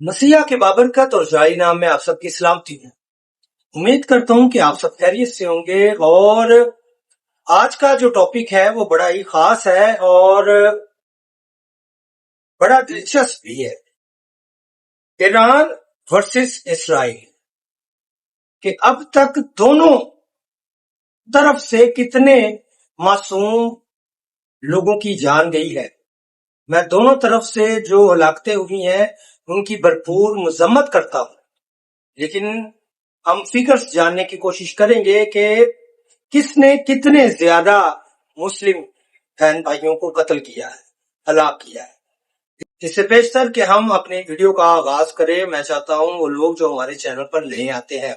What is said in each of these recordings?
مسیح کی بابرکت اور جاری نام میں آپ سب کی سلامتی ہے۔ امید کرتا ہوں کہ آپ سب خیریت سے ہوں گے، اور آج کا جو ٹاپک ہے وہ بڑا ہی خاص ہے اور بڑا دلچسپ بھی ہے۔ ایران ورسز اسرائیل کہ اب تک دونوں طرف سے کتنے معصوم لوگوں کی جان گئی ہے۔ میں دونوں طرف سے جو ہلاکتیں ہوئی ہیں ان کی بھرپور مذمت کرتا ہوں، لیکن ہم فگرز جاننے کی کوشش کریں گے کہ کس نے کتنے زیادہ مسلم بہن بھائیوں کو قتل کیا ہے، ہلاک کیا ہے۔ اس سے پیشتر کہ ہم اپنے ویڈیو کا آغاز کریں، میں چاہتا ہوں وہ لوگ جو ہمارے چینل پر نئے آتے ہیں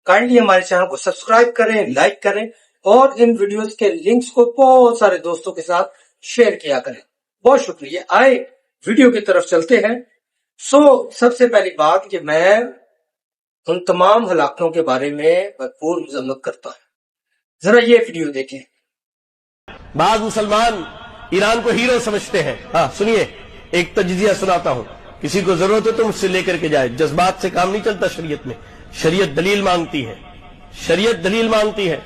کائنڈلی ہمارے چینل کو سبسکرائب کریں، لائک کریں اور ان ویڈیوز کے لنکس کو بہت سارے دوستوں کے ساتھ شیئر کیا کریں۔ بہت شکریہ۔ آئے ویڈیو کی طرف چلتے ہیں۔ سب سے پہلی بات کہ میں ان تمام ہلاکتوں کے بارے میں بھرپور مذمت کرتا ہوں۔ ذرا یہ ویڈیو دیکھیں۔ بعض مسلمان ایران کو ہیرو سمجھتے ہیں۔ سنیے، ایک تجزیہ سناتا ہوں، کسی کو ضرورت ہے تو مجھ سے لے کر کے جائے۔ جذبات سے کام نہیں چلتا شریعت میں، شریعت دلیل مانگتی ہے، شریعت دلیل مانگتی ہے۔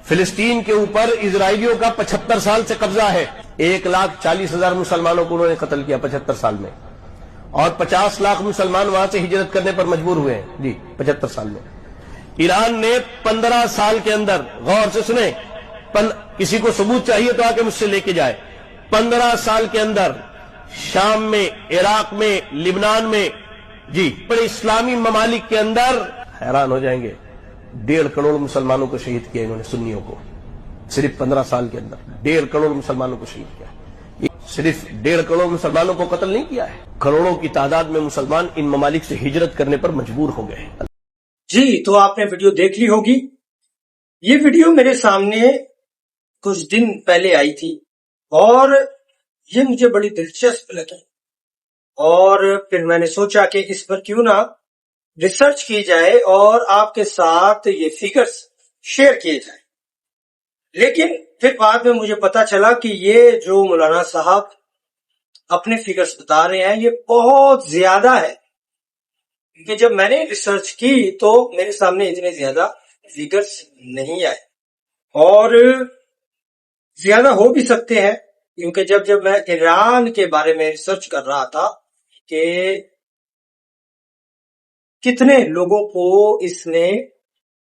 فلسطین کے اوپر اسرائیلیوں کا 75 سال سے قبضہ ہے۔ 1,40,000 مسلمانوں کو انہوں نے قتل کیا 75 سال میں، اور 50 لاکھ مسلمان وہاں سے ہجرت کرنے پر مجبور ہوئے ہیں۔ جی 75 سال میں ایران نے 15 سال کے اندر، غور سے سنیں، کسی کو ثبوت چاہیے تو آ کے مجھ سے لے کے جائے، 15 سال کے اندر شام میں، عراق میں، لبنان میں، جی بڑے اسلامی ممالک کے اندر، حیران ہو جائیں گے، 1.5 کروڑ مسلمانوں کو شہید کیا انہوں نے، سنیوں کو، صرف 15 سال کے اندر 1.5 کروڑ مسلمانوں کو شہید کیا۔ صرف 1.5 کروڑ مسلمانوں کو قتل نہیں کیا ہے، کروڑوں کی تعداد میں مسلمان ان ممالک سے ہجرت کرنے پر مجبور ہو گئے۔ جی تو آپ نے ویڈیو دیکھ لی ہوگی۔ یہ ویڈیو میرے سامنے کچھ دن پہلے آئی تھی اور یہ مجھے بڑی دلچسپ لگی، اور پھر میں نے سوچا کہ اس پر کیوں نہ ریسرچ کی جائے اور آپ کے ساتھ یہ فگرز شیئر کیے جائیں۔ لیکن پھر بعد میں مجھے پتا چلا کہ یہ جو مولانا صاحب اپنے فگرز بتا رہے ہیں یہ بہت زیادہ ہے، کیونکہ جب میں نے ریسرچ کی تو میرے سامنے اتنے زیادہ فگرز نہیں آئے، اور زیادہ ہو بھی سکتے ہیں، کیونکہ جب میں ایران کے بارے میں ریسرچ کر رہا تھا کہ کتنے لوگوں کو اس نے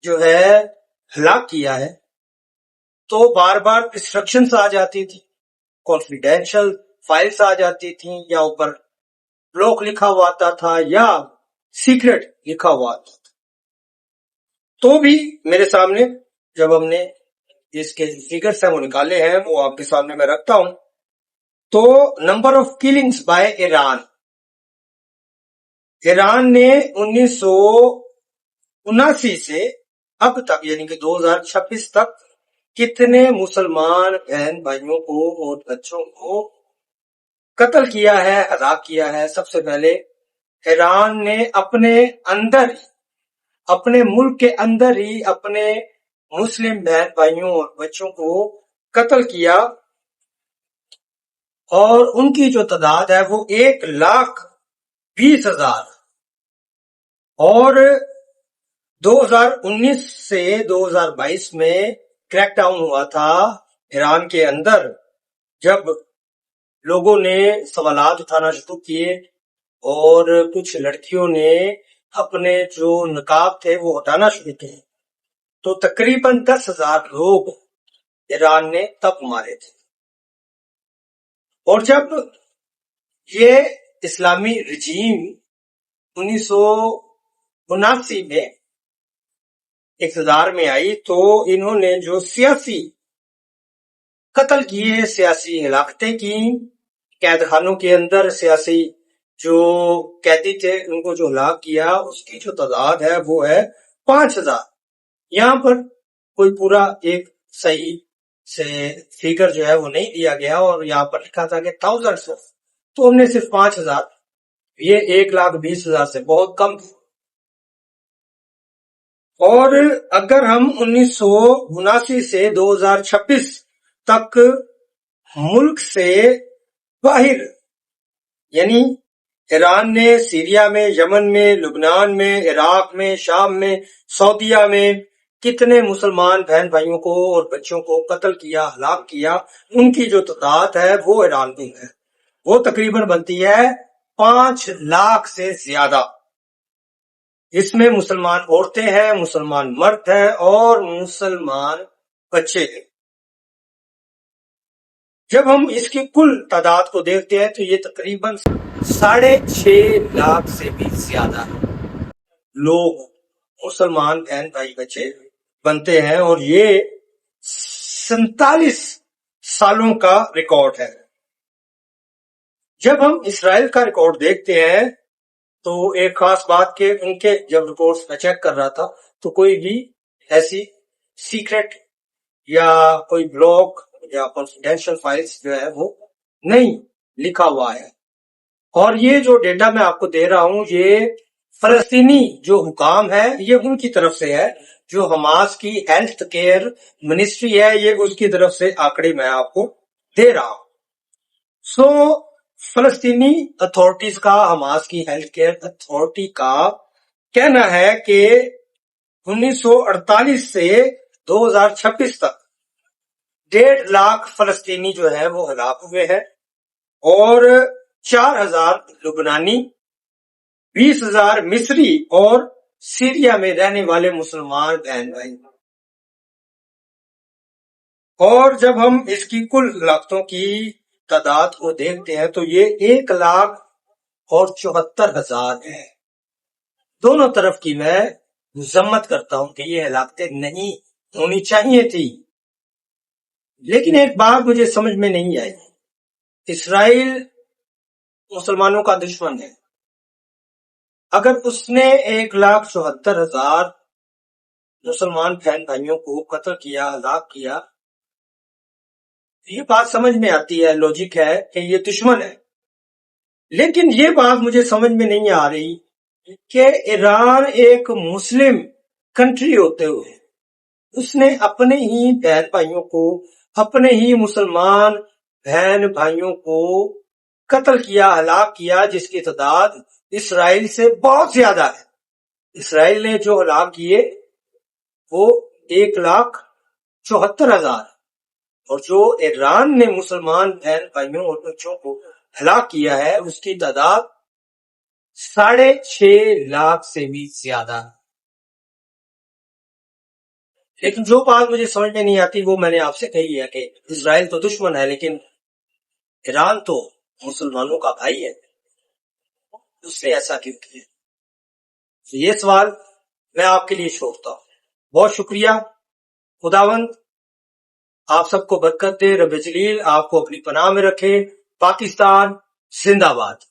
جو ہے ہلاک کیا ہے، تو بار بار انسٹرکشنز آ جاتی تھی، کانفیڈینشیل فائلز آ جاتی تھیں، یا اوپر بلاک لکھا ہوا آتا تھا یا سیکرٹ لکھا ہوا آتا تھا۔ تو بھی میرے سامنے جب ہم نے اس کے فگرز ہیں وہ نکالے ہیں، وہ آپ کے سامنے میں رکھتا ہوں۔ تو number of killings by Iran نے 1979 سے اب تک، یعنی کہ 2026 تک کتنے مسلمان بہن بھائیوں کو اور بچوں کو قتل کیا ہے، ہلاک کیا ہے۔ سب سے پہلے ایران نے اپنے اندر، اپنے ملک کے اندر ہی اپنے مسلم بہن بھائیوں اور بچوں کو قتل کیا، اور ان کی جو تعداد ہے وہ 1,20,000، اور 2019 سے 2022 میں کریک ڈاؤن ہوا تھا ایران کے اندر، جب لوگوں نے سوالات اٹھانا شروع کیے اور کچھ لڑکیوں نے اپنے جو نقاب تھے وہ ہٹانا شروع کیے، تو تقریباً 10,000 لوگ ایران نے تب مارے تھے۔ اور جب یہ اسلامی رجیم 1979 میں اقتدار میں آئی تو انہوں نے جو سیاسی قتل کیے، سیاسی ہلاکتیں کی، قید خانوں کے اندر سیاسی جو قیدی تھے ان کو جو ہلاک کیا، اس کی جو تعداد ہے وہ ہے 5,000۔ یہاں پر کوئی پورا ایک صحیح سے فگر جو ہے وہ نہیں دیا گیا، اور یہاں پر لکھا تھا کہ 1000، تو ہم نے صرف 5,000، یہ 1,20,000 سے بہت کم تھا۔ اور اگر ہم 1979 سے 2026 تک ملک سے باہر، یعنی ایران نے سیریا میں، یمن میں، لبنان میں، عراق میں، شام میں، سعودیہ میں کتنے مسلمان بہن بھائیوں کو اور بچوں کو قتل کیا، ہلاک کیا، ان کی جو تعداد ہے وہ ایران میں ہے، وہ تقریباً بنتی ہے 5 لاکھ سے زیادہ۔ اس میں مسلمان عورتیں ہیں، مسلمان مرد ہیں اور مسلمان بچے ہیں۔ جب ہم اس کی کل تعداد کو دیکھتے ہیں تو یہ تقریباً 6.5 لاکھ سے بھی زیادہ لوگ مسلمان بہن بھائی بچے بنتے ہیں، اور یہ 47 سالوں کا ریکارڈ ہے۔ جب ہم اسرائیل کا ریکارڈ دیکھتے ہیں تو ایک خاص بات کہ ان کے جب ریپورٹس میں چیک کر رہا تھا تو کوئی بھی ایسی سیکرٹ یا کوئی بلاک یا کانفیڈینشیل فائلز جو ہے وہ نہیں لکھا ہوا ہے۔ اور یہ جو ڈیٹا میں آپ کو دے رہا ہوں یہ فلسطینی جو حکام ہے یہ ان کی طرف سے ہے، جو حماس کی ہیلتھ کیئر منسٹری ہے یہ اس کی طرف سے آنکڑے میں آپ کو دے رہا ہوں۔ سو فلسطینی اتھارٹیز کا، حماس کی ہیلتھ کیئر اتھارٹی کا کہنا ہے کہ 1948 سے 2026 تک 1.5 لاکھ فلسطینی جو ہے وہ ہلاک ہوئے ہیں، اور 4,000 لبنانی، 20,000 مصری اور سیریا میں رہنے والے مسلمان بہن بھائی۔ اور جب ہم اس کی کل ہلاکتوں کی تعداد کو دیکھتے ہیں تو یہ 1,74,000 ہے۔ دونوں طرف کی میں مذمت کرتا ہوں کہ یہ ہلاکتیں نہیں ہونی چاہیے تھی، لیکن ایک بات مجھے سمجھ میں نہیں آئی، اسرائیل مسلمانوں کا دشمن ہے، اگر اس نے 1,74,000 مسلمان بہن بھائیوں کو قتل کیا، ہلاک کیا، یہ بات سمجھ میں آتی ہے، لوجک ہے کہ یہ دشمن ہے، لیکن یہ بات مجھے سمجھ میں نہیں آ رہی کہ ایران ایک مسلم کنٹری ہوتے ہوئے اس نے اپنے ہی بہن بھائیوں کو، اپنے ہی مسلمان بہن بھائیوں کو قتل کیا، ہلاک کیا، جس کی تعداد اسرائیل سے بہت زیادہ ہے۔ اسرائیل نے جو ہلاک کیے وہ 1,74,000، اور جو ایران نے مسلمان بہن بھائیوں اور بچوں کو ہلاک کیا ہے اس کی تعداد 6.5 لاکھ سے بھی زیادہ۔ لیکن جو بات مجھے سمجھ میں نہیں آتی وہ میں نے آپ سے کہی ہے کہ اسرائیل تو دشمن ہے لیکن ایران تو مسلمانوں کا بھائی ہے، اس نے ایسا کیوں کیا؟ یہ سوال میں آپ کے لیے چھوڑتا ہوں۔ بہت شکریہ، خداوند آپ سب کو برکت دے، رب جلیل آپ کو اپنی پناہ میں رکھے۔ پاکستان زندہ باد۔